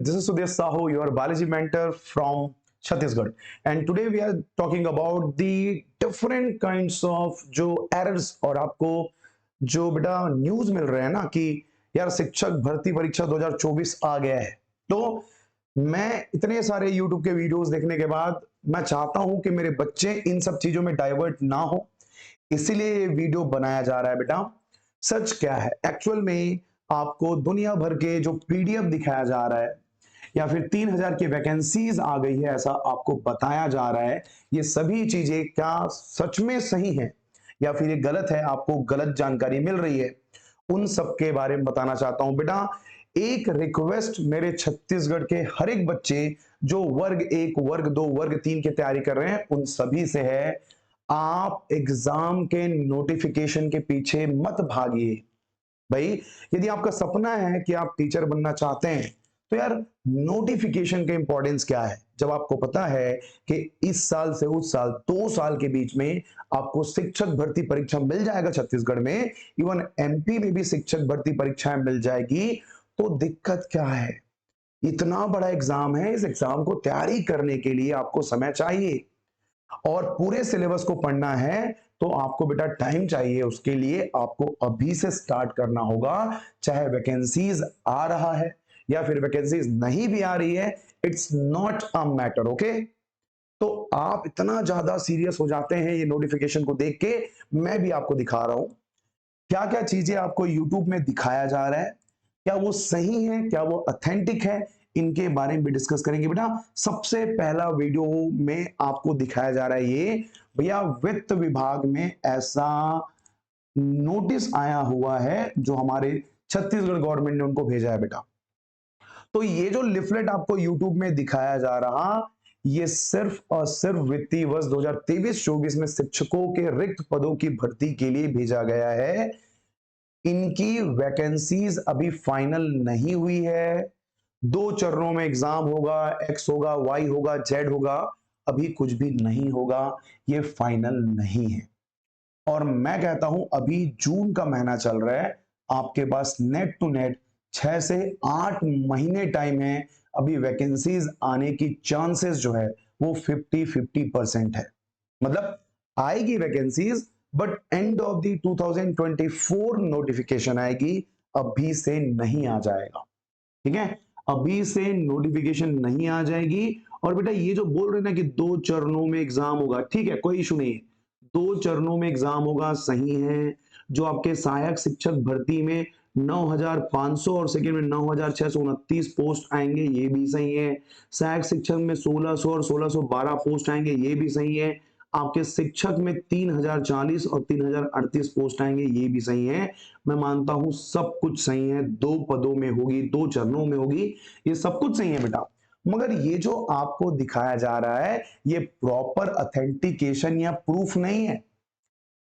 This is Sudhir Sahu, your biology mentor from Chhattisgarh. And today we are talking about the different kinds of जो errors और आपको जो बेटा news मिल रहे हैं ना कि यार शिक्षक भर्ती परीक्षा 2024 आ गया है। तो मैं इतने सारे YouTube के वीडियोस देखने के बाद मैं चाहता हूं कि मेरे बच्चे इन सब चीजों में डाइवर्ट ना हो, इसीलिए ये वीडियो बनाया जा रहा है बेटा। सच क्या है एक्चुअल में, आपको दुनिया भर के जो पीडीएफ दिखाया जा रहा है या फिर 3000 की वैकेंसीज आ गई है ऐसा आपको बताया जा रहा है, ये सभी चीजें क्या सच में सही है या फिर ये गलत है, आपको गलत जानकारी मिल रही है, उन सब के बारे में बताना चाहता हूं बेटा। एक रिक्वेस्ट मेरे छत्तीसगढ़ के हर एक बच्चे जो वर्ग 1 वर्ग 2 वर्ग 3 की तैयारी कर रहे हैं उन सभी से है, आप एग्जाम के नोटिफिकेशन के पीछे मत भागिए। भाई यदि आपका सपना है कि आप टीचर बनना चाहते हैं तो यार नोटिफिकेशन का इंपॉर्टेंस क्या है, जब आपको पता है कि इस साल से उस साल 2 साल के बीच में आपको शिक्षक भर्ती परीक्षा मिल जाएगा छत्तीसगढ़ में, इवन एमपी में भी शिक्षक भर्ती परीक्षाएं मिल जाएगी। तो दिक्कत क्या है, इतना बड़ा एग्जाम है, इस एग्जाम को तैयारी करने के लिए आपको समय चाहिए और पूरे सिलेबस को पढ़ना है तो आपको बेटा टाइम चाहिए। उसके लिए आपको अभी से स्टार्ट करना होगा, चाहे वैकेंसीज आ रहा है या फिर वैकेंसीज नहीं भी आ रही है, it's not a matter. Okay, तो आप इतना ज्यादा सीरियस हो जाते हैं ये नोटिफिकेशन को देख के, मैं भी आपको दिखा रहा हूं क्या क्या चीजें आपको यूट्यूब में दिखाया जा रहा है, क्या वो सही है, क्या वो ऑथेंटिक है, इनके बारे में भी डिस्कस करेंगे बेटा। सबसे पहला वीडियो में आपको दिखाया जा रहा है ये, भैया वित्त विभाग में ऐसा नोटिस आया हुआ है जो हमारे छत्तीसगढ़ गवर्नमेंट ने उनको भेजा है बेटा। तो ये जो लिफलेट आपको यूट्यूब में दिखाया जा रहा, ये सिर्फ और सिर्फ वित्तीय वर्ष 2023-24 में शिक्षकों के रिक्त पदों की भर्ती के लिए भेजा गया है। इनकी वैकेंसीज अभी फाइनल नहीं हुई है, 2 चरणों में एग्जाम होगा, एक्स होगा, वाई होगा, जेड होगा, अभी कुछ भी नहीं होगा, ये फाइनल नहीं है। और मैं कहता हूं अभी जून का महीना चल रहा है, आपके पास नेट टू नेट 6 से 8 महीने टाइम है, अभी वैकेंसीज आने की चांसेस जो है वो 50-50% है। मतलब आएगी vacancies but end of the 2024 notification आएगी, अभी से नहीं आ जाएगा। ठीक है, अभी से नोटिफिकेशन नहीं आ जाएगी। और बेटा ये जो बोल रहे ना कि 2 चरणों में एग्जाम होगा, ठीक है कोई इशू नहीं है, 2 चरणों में एग्जाम होगा, सही है। जो आपके सहायक शिक्षक भर्ती में 9500 और सेकेंड में 9629 पोस्ट आएंगे, ये भी सही है। सहायक शिक्षक में 1600 और 1612 पोस्ट आएंगे, ये भी सही है। आपके शिक्षक में 3040 और 3038 पोस्ट आएंगे, ये भी सही है। मैं मानता हूं सब कुछ सही है, 2 पदों में होगी, 2 चरणों में होगी, ये सब कुछ सही है बेटा। मगर ये जो आपको दिखाया जा रहा है ये प्रॉपर ऑथेंटिकेशन या प्रूफ नहीं है,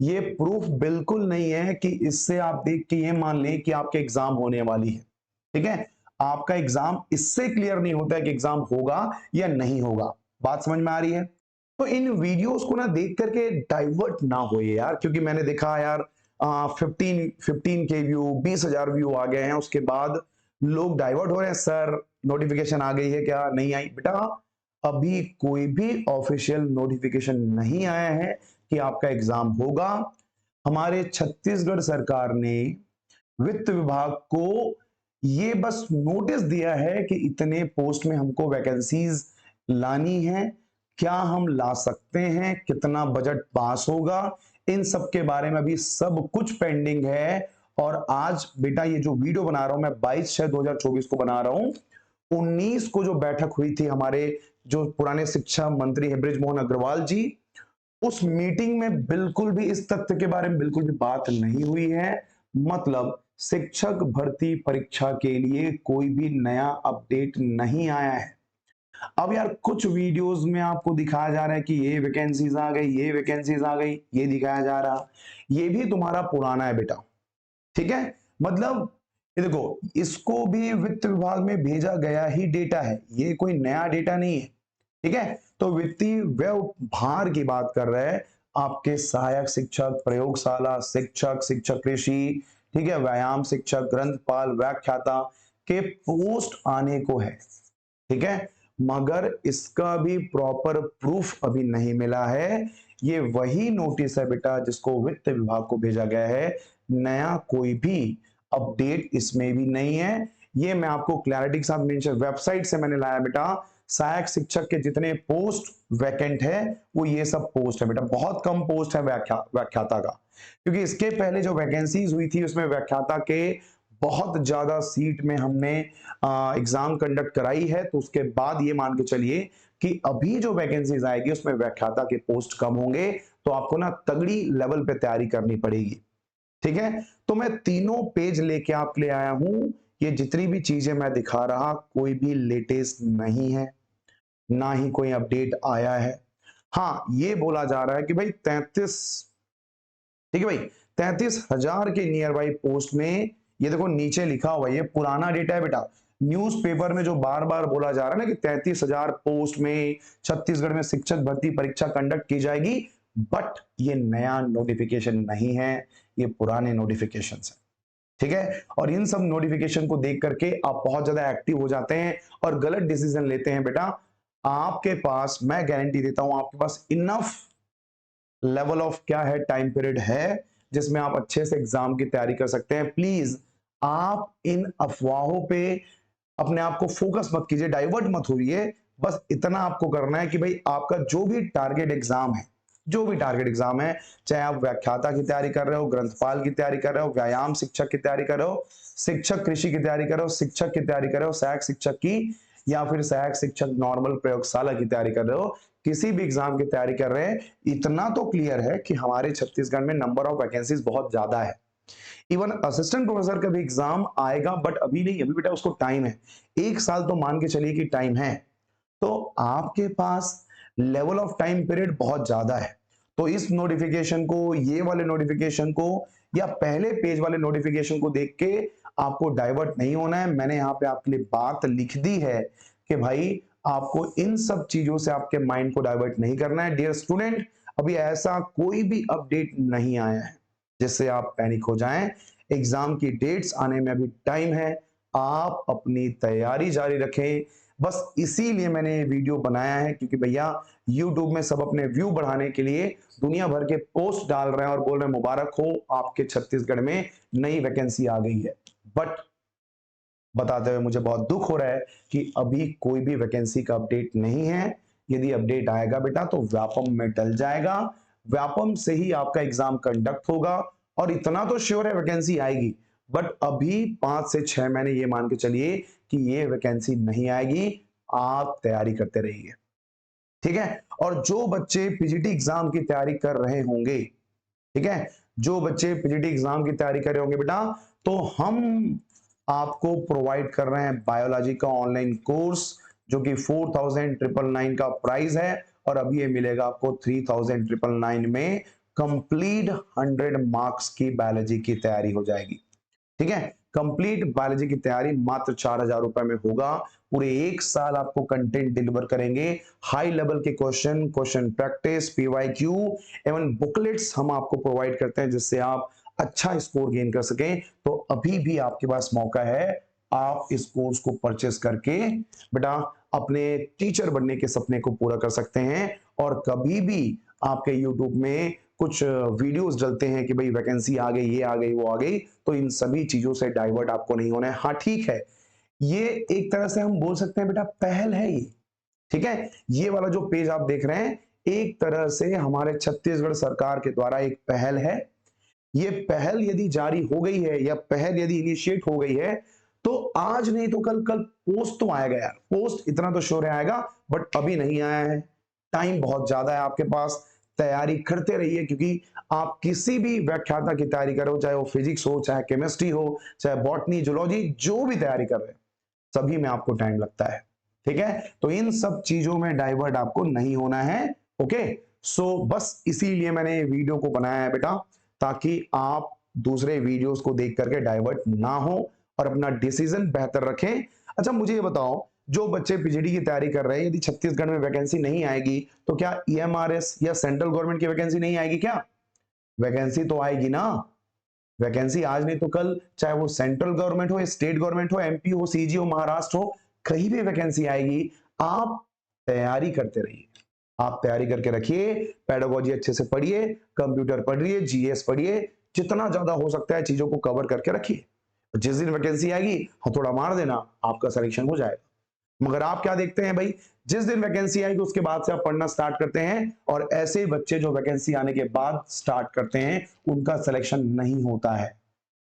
ये प्रूफ बिल्कुल नहीं है कि इससे आप देख के ये मान लें कि आपके एग्जाम होने वाली है। ठीक है, आपका एग्जाम इससे क्लियर नहीं होता है कि एग्जाम होगा या नहीं होगा। बात समझ में आ रही है? तो इन वीडियोस को ना देख करके डाइवर्ट ना होइए यार, क्योंकि मैंने देखा यार 15 के व्यू, 20,000 व्यू आ गए हैं, उसके बाद लोग डाइवर्ट हो रहे हैं, सर नोटिफिकेशन आ गई है क्या, नहीं आई बेटा। अभी कोई भी ऑफिशियल नोटिफिकेशन नहीं आया है कि आपका एग्जाम होगा। हमारे छत्तीसगढ़ सरकार ने वित्त विभाग को ये बस नोटिस दिया है कि इतने पोस्ट में हमको वैकेंसीज लानी है, क्या हम ला सकते हैं, कितना बजट पास होगा, इन सब के बारे में अभी सब कुछ पेंडिंग है। और आज बेटा ये जो वीडियो बना रहा हूं मैं 22/6/2024 को बना रहा हूं, 19 को जो बैठक हुई थी हमारे जो पुराने शिक्षा मंत्री है बृजमोहन अग्रवाल जी, उस मीटिंग में बिल्कुल भी इस तथ्य के बारे में बिल्कुल भी बात नहीं हुई है। मतलब शिक्षक भर्ती परीक्षा के लिए कोई भी नया अपडेट नहीं आया है। अब यार कुछ वीडियोस में आपको दिखाया जा रहा है कि ये वैकेंसीज आ गई, ये वैकेंसीज आ गई, ये दिखाया जा रहा, ये भी तुम्हारा पुराना है बेटा। ठीक है, मतलब ये देखो इसको भी वित्त विभाग में भेजा गया ही डेटा है, ये कोई नया डेटा नहीं है। ठीक है, तो वित्तीय व्यवहार की बात कर रहे हैं, आपके सहायक शिक्षक, प्रयोगशाला शिक्षक, शिक्षक कृषि, ठीक है, व्यायाम शिक्षक, ग्रंथपाल, व्याख्याता, कि पोस्ट आने को है, ठीक है, मगर इसका भी प्रॉपर प्रूफ अभी नहीं मिला है। ये वही नोटिस है बेटा जिसको वित्त विभाग को भेजा गया है, नया कोई भी अपडेट इसमें भी नहीं है। ये मैं आपको क्लैरिटी के साथ मेंशन वेबसाइट से मैंने लाया बेटा। सहायक शिक्षक के जितने पोस्ट वैकेंट है वो ये सब पोस्ट है बेटा, बहुत कम पोस्ट है व्याख्याता का, क्योंकि इसके पहले जो वैकेंसीज हुई थी उसमें व्याख्याता के बहुत ज्यादा सीट में हमने एग्जाम कंडक्ट कराई है, तो उसके बाद ये मान के चलिए कि अभी जो वैकेंसीज आएगी उसमें व्याख्याता के पोस्ट कम होंगे, तो आपको ना तगड़ी लेवल पे तैयारी करनी पड़ेगी, ठीक है। तो मैं तीनों पेज लेके आपके लिए आया हूं। ये जितनी भी चीजें मैं दिखा रहा कोई भी लेटेस्ट नहीं है, ना ही कोई अपडेट आया है। हाँ, ये बोला जा रहा है कि भाई 33, ठीक है भाई, 33,000 के नियर बाई पोस्ट में, ये देखो नीचे लिखा हुआ है, ये पुराना डेटा है बेटा। न्यूज़पेपर में जो बार बार बोला जा रहा है ना कि 33,000 पोस्ट में छत्तीसगढ़ में शिक्षक भर्ती परीक्षा कंडक्ट की जाएगी, बट ये नया नोटिफिकेशन नहीं है, ये पुराने नोटिफिकेशन है, ठीक है। और इन सब नोटिफिकेशन को देख करके आप बहुत ज्यादा एक्टिव हो जाते हैं और गलत डिसीजन लेते हैं बेटा। आपके पास, मैं गारंटी देता हूं, आपके पास इनफ लेवल ऑफ क्या है, टाइम पीरियड है जिसमें आप अच्छे से एग्जाम की तैयारी कर सकते हैं। प्लीज आप इन अफवाहों पे अपने आप को फोकस मत कीजिए, डाइवर्ट मत होइए। बस इतना आपको करना है कि भाई आपका जो भी टारगेट एग्जाम है, जो भी टारगेट एग्जाम है, चाहे आप व्याख्याता की तैयारी कर रहे हो, ग्रंथपाल की तैयारी कर रहे हो, व्यायाम शिक्षक की तैयारी कर रहे हो, शिक्षक कृषि की तैयारी कर रहे हो, शिक्षक की तैयारी कर रहे हो, सहायक शिक्षक की, या फिर सहायक शिक्षक नॉर्मल प्रयोगशाला की तैयारी कर रहे हो, किसी भी एग्जाम की तैयारी कर रहे हैं, इतना तो क्लियर है कि हमारे छत्तीसगढ़ में नंबर ऑफ वैकेंसीज बहुत ज्यादा है। इवन असिस्टेंट प्रोफेसर का भी एग्जाम आएगा, बट अभी नहीं, अभी बेटा उसको टाइम है, 1 साल तो मान के चलिए कि टाइम है। तो आपके पास लेवल ऑफ टाइम पीरियड बहुत ज्यादा है। तो इस नोटिफिकेशन को, ये वाले नोटिफिकेशन को, या पहले पेज वाले नोटिफिकेशन को देख के आपको डाइवर्ट नहीं होना है। मैंने यहाँ पे आपके लिए बात लिख दी है कि भाई आपको इन सब चीजों से आपके माइंड को डाइवर्ट नहीं करना है। डियर स्टूडेंट, अभी ऐसा कोई भी अपडेट नहीं आया है जिससे आप पैनिक हो जाएं। एग्जाम की डेट्स आने में अभी टाइम है, आप अपनी तैयारी जारी रखें। बस इसीलिए मैंने ये वीडियो बनाया है, क्योंकि भैया YouTube में सब अपने व्यू बढ़ाने के लिए दुनिया भर के पोस्ट डाल रहे हैं और बोल रहे हैं मुबारक हो, आपके छत्तीसगढ़ में नई वैकेंसी आ गई है। बट बताते हुए मुझे बहुत दुख हो रहा है कि अभी कोई भी वैकेंसी का अपडेट नहीं है। यदि अपडेट आएगा बेटा तो व्यापम में डल जाएगा, व्यापम से ही आपका एग्जाम कंडक्ट होगा, और इतना तो श्योर है वैकेंसी आएगी। बट अभी 5 से 6 महीने ये मान के चलिए कि ये वैकेंसी नहीं आएगी, आप तैयारी करते रहिए, ठीक है। और जो बच्चे पीजीटी एग्जाम की तैयारी कर रहे होंगे, ठीक है, जो बच्चे पीजीटी एग्जाम की तैयारी कर रहे होंगे बेटा, तो हम आपको प्रोवाइड कर रहे हैं बायोलॉजी का ऑनलाइन कोर्स, जो कि 4,999 का प्राइस है, और अभी ये मिलेगा आपको 3,999 में। कंप्लीट 100 मार्क्स की बायोलॉजी की तैयारी हो जाएगी, ठीक है। कंप्लीट बायोलॉजी की तैयारी मात्र 4,000 रुपए में होगा। पूरे 1 साल आपको कंटेंट डिलीवर करेंगे, हाई लेवल के क्वेश्चन, क्वेश्चन प्रैक्टिस, पीवाईक्यू एवं बुकलेट्स हम आपको प्रोवाइड करते हैं, जिससे आप अच्छा स्कोर गेन कर सकें। तो अभी भी आपके पास मौका है, आप इस कोर्स को परचेस करके बेटा अपने टीचर बनने के सपने को पूरा कर सकते हैं। और कभी भी आपके यूट्यूब में कुछ वीडियोस डलते हैं कि भाई वैकेंसी आ गई, ये आ गई, वो आ गई, तो इन सभी चीजों से डाइवर्ट आपको नहीं होना है। हाँ ठीक है, ये एक तरह से हम बोल सकते हैं बेटा पहल है ये, ठीक है। ये वाला जो पेज आप देख रहे हैं, एक तरह से हमारे छत्तीसगढ़ सरकार के द्वारा एक पहल है। ये पहल यदि जारी हो गई है, या पहल यदि इनिशिएट हो गई है, तो आज नहीं तो कल, कल पोस्ट तो आएगा यार, पोस्ट इतना तो श्योर है आएगा, बट अभी नहीं आया है। टाइम बहुत ज्यादा है आपके पास, तैयारी करते रहिए, क्योंकि आप किसी भी व्याख्याता की तैयारी करो, चाहे वो फिजिक्स हो, चाहे केमिस्ट्री हो, चाहे बॉटनी, जूलॉजी, जो भी तैयारी कर रहे हैं, सभी में आपको टाइम लगता है, ठीक है। तो इन सब चीजों में डाइवर्ट आपको नहीं होना है, ओके। सो बस इसीलिए मैंने वीडियो को बनाया है बेटा, ताकि आप दूसरे वीडियोस को देख करके डाइवर्ट ना हो और अपना डिसीजन बेहतर रखें। अच्छा मुझे ये बताओ, जो बच्चे पीजीडी की तैयारी कर रहे हैं, यदि छत्तीसगढ़ में वैकेंसी नहीं आएगी तो क्या ईएमआरएस या सेंट्रल गवर्नमेंट की वैकेंसी नहीं आएगी क्या? वैकेंसी तो आएगी ना। वैकेंसी आज नहीं तो कल, चाहे वो सेंट्रल गवर्नमेंट हो, स्टेट गवर्नमेंट हो, एमपी हो, सीजी हो, महाराष्ट्र हो, कहीं भी वैकेंसी आएगी। आप तैयारी करते रहिए, आप तैयारी करके रखिए, पेडागोजी अच्छे से पढ़िए, कंप्यूटर पढ़िए, जीएस पढ़िए, जितना ज्यादा हो सकता है चीजों को कवर करके रखिए। जिस दिन वैकेंसी आएगी हथौड़ा मार देना, आपका सिलेक्शन हो जाएगा। मगर आप क्या देखते हैं भाई, जिस दिन वैकेंसी आएगी उसके बाद से आप पढ़ना स्टार्ट करते हैं, और ऐसे बच्चे जो वैकेंसी आने के बाद स्टार्ट करते हैं उनका सिलेक्शन नहीं होता है।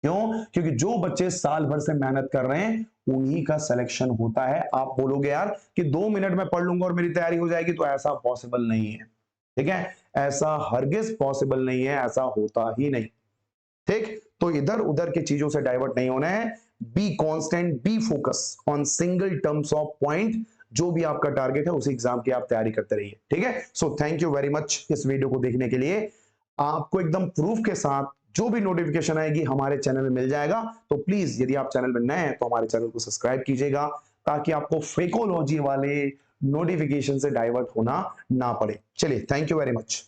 क्यों? क्योंकि जो बच्चे साल भर से मेहनत कर रहे हैं उन्हीं का सिलेक्शन होता है। आप बोलोगे यार कि 2 मिनट में पढ़ लूंगा और मेरी तैयारी हो जाएगी, तो ऐसा पॉसिबल नहीं है। ठीक है, ऐसा हरगिज पॉसिबल नहीं है, ऐसा होता ही नहीं। ठीक, तो इधर उधर की चीजों से डाइवर्ट नहीं होना है। Be constant, B focus on single terms of point. जो भी आपका टारगेट है उसी एग्जाम की आप तैयारी करते रहिए। ठीक है, so thank you very much इस वीडियो को देखने के लिए। आपको एकदम प्रूफ के साथ जो भी नोटिफिकेशन आएगी हमारे चैनल में मिल जाएगा। तो प्लीज यदि आप चैनल में नए हैं तो हमारे चैनल को सब्सक्राइब कीजिएगा, ताकि आपको फेकोलॉजी वाले नोटिफिकेशन से डाइवर्ट होना ना पड़े। चलिए, थैंक यू वेरी मच।